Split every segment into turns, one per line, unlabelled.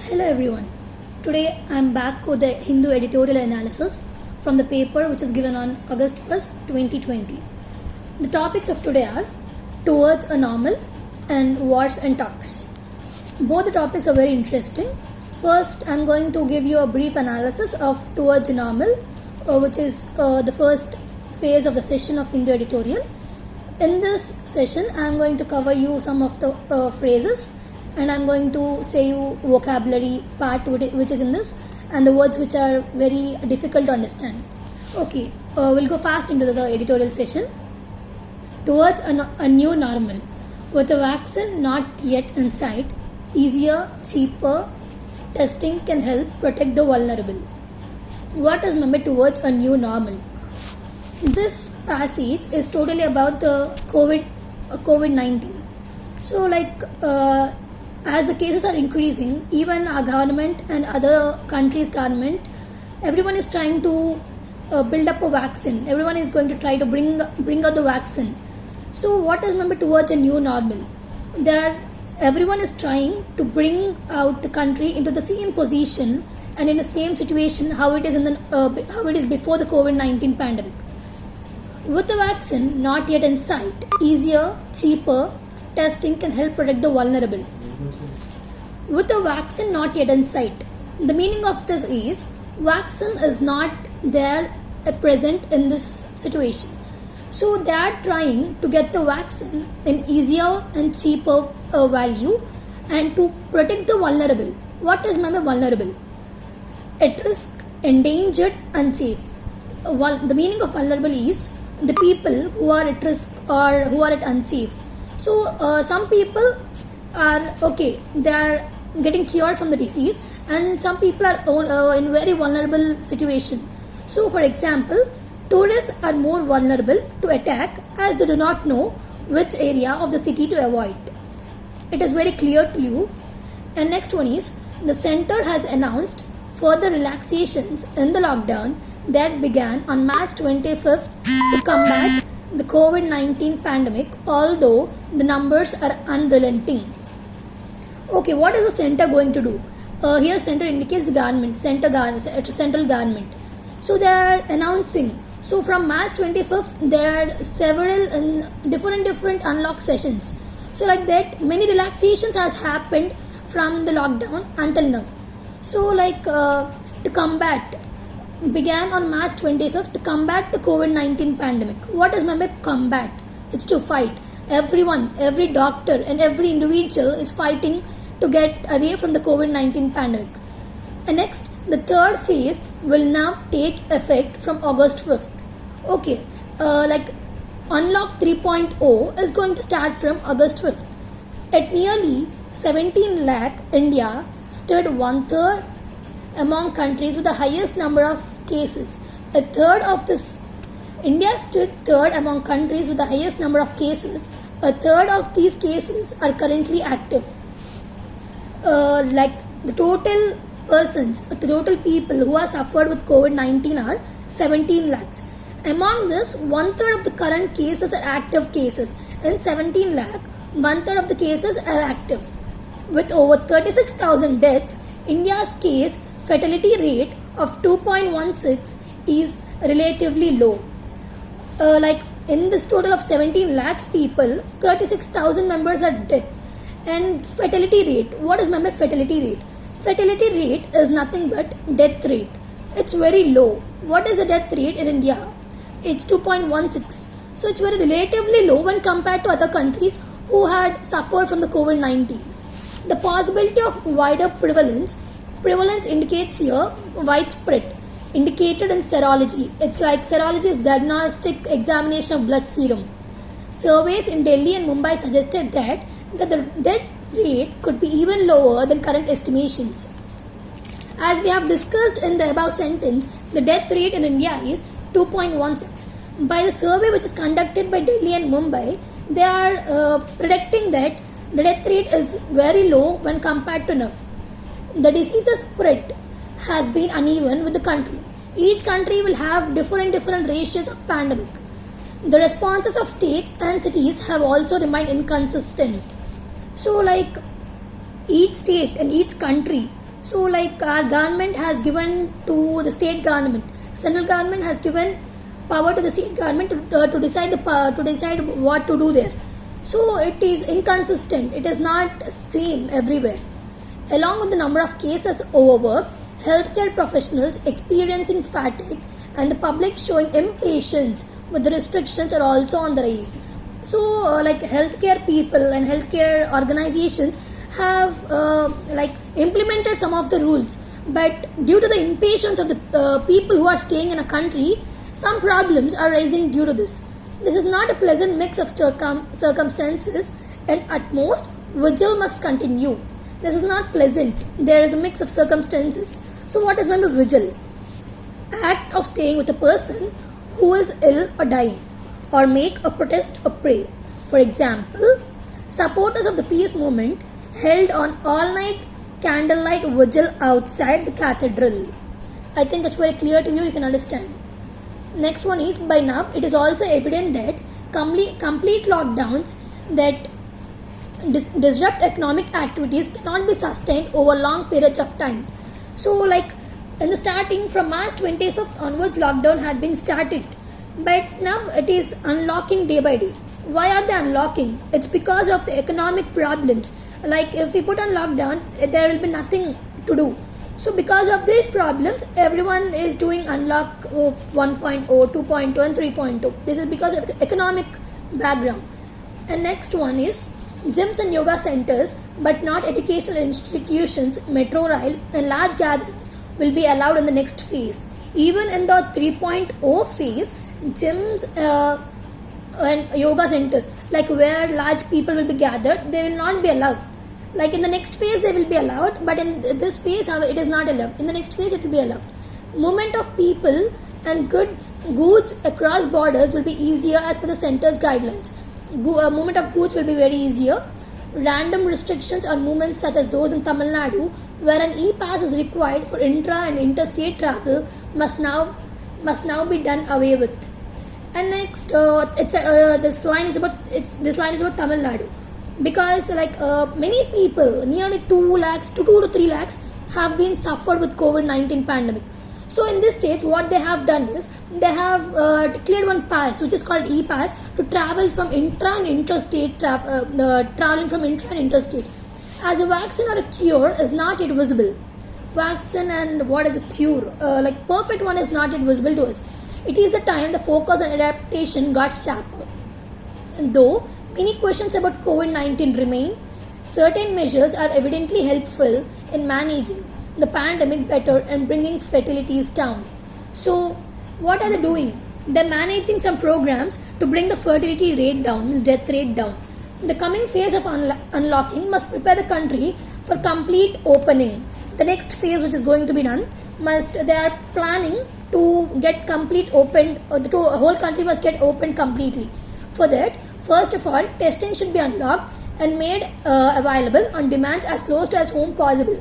Hello everyone. Today I am back with the Hindu editorial analysis from the paper which is given on August 1st, 2020. The topics of today are Towards a Normal and Wars and Talks. Both the topics are very interesting. First, I am going to give you a brief analysis of Towards a Normal, which is the first phase of the session of Hindu editorial. In this session, I am going to cover you some of the phrases, and I am going to say you vocabulary part which is in this and the words which are very difficult to understand. Okay, we'll go fast into the editorial session. Towards a new normal. With a vaccine not yet in sight, easier, cheaper testing can help protect the vulnerable. What is meant towards a new normal? This passage is totally about the COVID-19. So as the cases are increasing, even our government and other countries' government, everyone is trying to build up a vaccine. Everyone is going to try to bring out the vaccine. So what is meant towards a new normal? Everyone is trying to bring out the country into the same position and in the same situation how it is how it is before the COVID-19 pandemic. With the vaccine not yet in sight, easier, cheaper testing can help protect the vulnerable. With a vaccine not yet in sight, the meaning of this is vaccine is not there at present in this situation. So they are trying to get the vaccine in easier and cheaper value and to protect the vulnerable. What is meant by vulnerable? At risk, endangered, unsafe. The meaning of vulnerable is the people who are at risk or who are at unsafe. So some people are okay, they are getting cured from the disease, and some people are in very vulnerable situation. So for example, tourists are more vulnerable to attack as they do not know which area of the city to avoid. It is very clear to you. And next one is, the center has announced further relaxations in the lockdown that began on March 25th to combat the COVID-19 pandemic, although the numbers are unrelenting. Okay, what is the center going to do? Here center indicates government, central government. So they are announcing. So from March 25th, there are several different unlock sessions. So like that, many relaxations has happened from the lockdown until now. So to combat, began on March 25th to combat the COVID-19 pandemic. What is meant by combat? It's to fight. Everyone, every doctor and every individual is fighting to get away from the COVID-19 pandemic. And next, the third phase will now take effect from August 5th. Okay, Unlock 3.0 is going to start from August 5th. At nearly 17 lakh, India stood one-third among countries with the highest number of cases. India stood third among countries with the highest number of cases. A third of these cases are currently active. The total people who are suffered with COVID-19 are 17 lakhs. Among this, one-third of the current cases are active cases. In 17 lakh, one-third of the cases are active. With over 36,000 deaths, India's case fatality rate of 2.16 is relatively low. In this total of 17 lakhs people, 36,000 members are dead. And fatality rate, what is meant by fatality rate? Fatality rate is nothing but death rate. It's very low. What is the death rate in India? It's 2.16. So it's very relatively low when compared to other countries who had suffered from the COVID-19. The possibility of wider prevalence indicates here widespread, indicated in serology. It's like serology is diagnostic examination of blood serum. Surveys in Delhi and Mumbai suggested that the death rate could be even lower than current estimations. As we have discussed in the above sentence, the death rate in India is 2.16. By the survey which is conducted by Delhi and Mumbai, they are predicting that the death rate is very low when compared to now. The disease's spread has been uneven with the country. Each country will have different ratios of pandemic. The responses of states and cities have also remained inconsistent. So each state and each country So like our government has given to the state government, central government has given power to the state government to decide what to do there. So it is inconsistent. It is not same everywhere. Along with the number of cases overwork, healthcare professionals experiencing fatigue and the public showing impatience with the restrictions are also on the rise. So like healthcare people and healthcare organizations have implemented some of the rules, but due to the impatience of the people who are staying in a country, some problems are rising due to this. This is not a pleasant mix of circumstances, and at most vigil must continue. This is not pleasant. There is a mix of circumstances. So what is meant by vigil? Act of staying with a person who is ill or dying, or make a protest or pray. For example, supporters of the peace movement held on all-night candlelight vigil outside the cathedral. I think it's very clear to you, you can understand. Next one is, by now it is also evident that complete lockdowns that disrupt economic activities cannot be sustained over long periods of time. So like in the starting from March 25th onwards, lockdown had been started, but now it is unlocking day by day. Why are they unlocking? It's because of the economic problems. Like if we put on lockdown, there will be nothing to do. So because of these problems, everyone is doing unlock 1.0, 2.2 and 3.2. This is because of economic background. And next one is gyms and yoga centers, but not educational institutions, metro rail and large gatherings will be allowed in the next phase. Even in the 3.0 phase, gyms and yoga centers, like where large people will be gathered, they will not be allowed. Like in the next phase they will be allowed, but in this phase it is not allowed. In the next phase it will be allowed. Movement of people and goods across borders will be easier as per the center's guidelines. Movement of goods will be very easier. Random restrictions on movements such as those in Tamil Nadu, where an e-pass is required for intra and interstate travel, must now be done away with. And next, this line is about Tamil Nadu, because many people, nearly 2 lakhs to 2 to 3 lakhs, have been suffered with COVID-19 pandemic. So in this stage, what they have done is they have declared one pass, which is called e-pass, to travel from intra and interstate traveling from intra and interstate. As a vaccine or a cure is not yet visible. Vaccine and what is a cure? Perfect one is not yet visible to us. It is the time the focus on adaptation got sharper. And though many questions about COVID-19 remain, certain measures are evidently helpful in managing the pandemic better and bringing fatalities down. So what are they doing? They're managing some programs to bring the fertility rate down, death rate down. The coming phase of unlocking must prepare the country for complete opening. The next phase which is going to be done, they are planning to get complete opened, or the whole country must get opened completely. For that, first of all, testing should be unlocked and made available on demands as close to as home possible.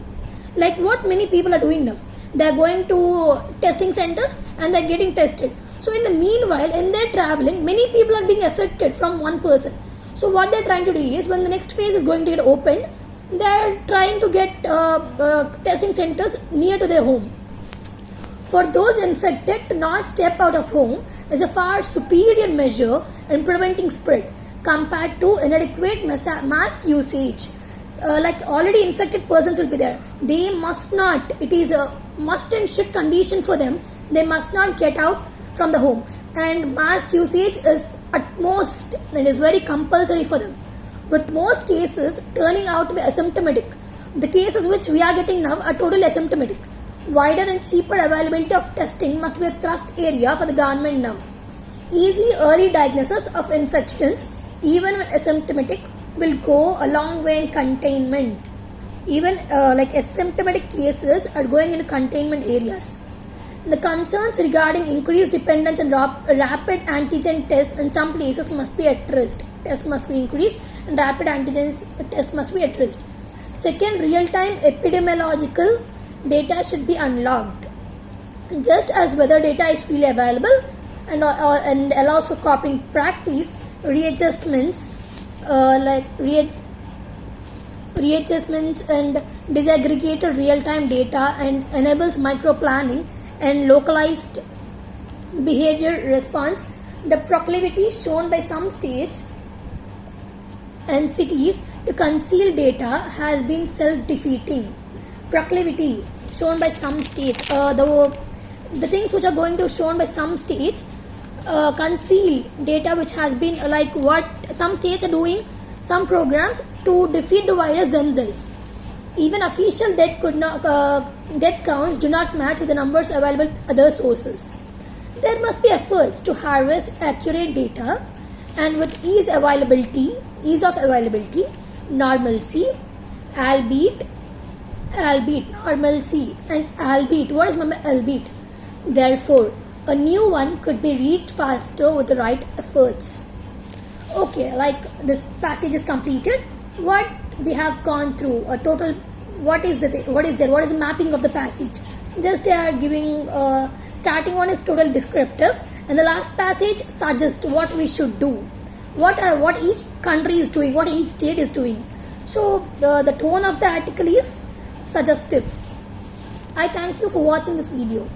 Like what many people are doing now. They are going to testing centers and they are getting tested. So in the meanwhile, in their traveling, many people are being affected from one person. So what they are trying to do is, when the next phase is going to get opened, they are trying to get testing centers near to their home. For those infected to not step out of home is a far superior measure in preventing spread compared to inadequate mask usage. Already infected persons will be there. They must not, it is a must and should condition for them, they must not get out from the home. And mask usage is at most, it is very compulsory for them. With most cases turning out to be asymptomatic. The cases which we are getting now are totally asymptomatic. Wider and cheaper availability of testing must be a thrust area for the government now. Easy early diagnosis of infections, even when asymptomatic, will go a long way in containment. Even asymptomatic cases are going into containment areas. The concerns regarding increased dependence on rapid antigen tests in some places must be addressed. Tests must be increased and rapid antigen tests must be addressed. Second, real-time epidemiological data should be unlocked. Just as weather data is freely available and allows for cropping practice, readjustments readjustments and disaggregated real-time data and enables micro-planning and localized behavior response. The proclivity shown by some states and cities to conceal data has been self-defeating. Proclivity shown by some states, the things which are going to shown by some states conceal data which has been like what some states are doing some programs to defeat the virus themselves. Even official death counts do not match with the numbers available with other sources. There must be efforts to harvest accurate data and with ease of availability, normalcy, albeit, normalcy and albeit. What is albeit? Therefore, a new one could be reached faster with the right efforts. Okay, like this passage is completed. What we have gone through a total. What is there? What is the mapping of the passage? Just they are giving. Starting one is total descriptive, and the last passage suggests what we should do, what each country is doing, what each state is doing. So the tone of the article is suggestive. I thank you for watching this video.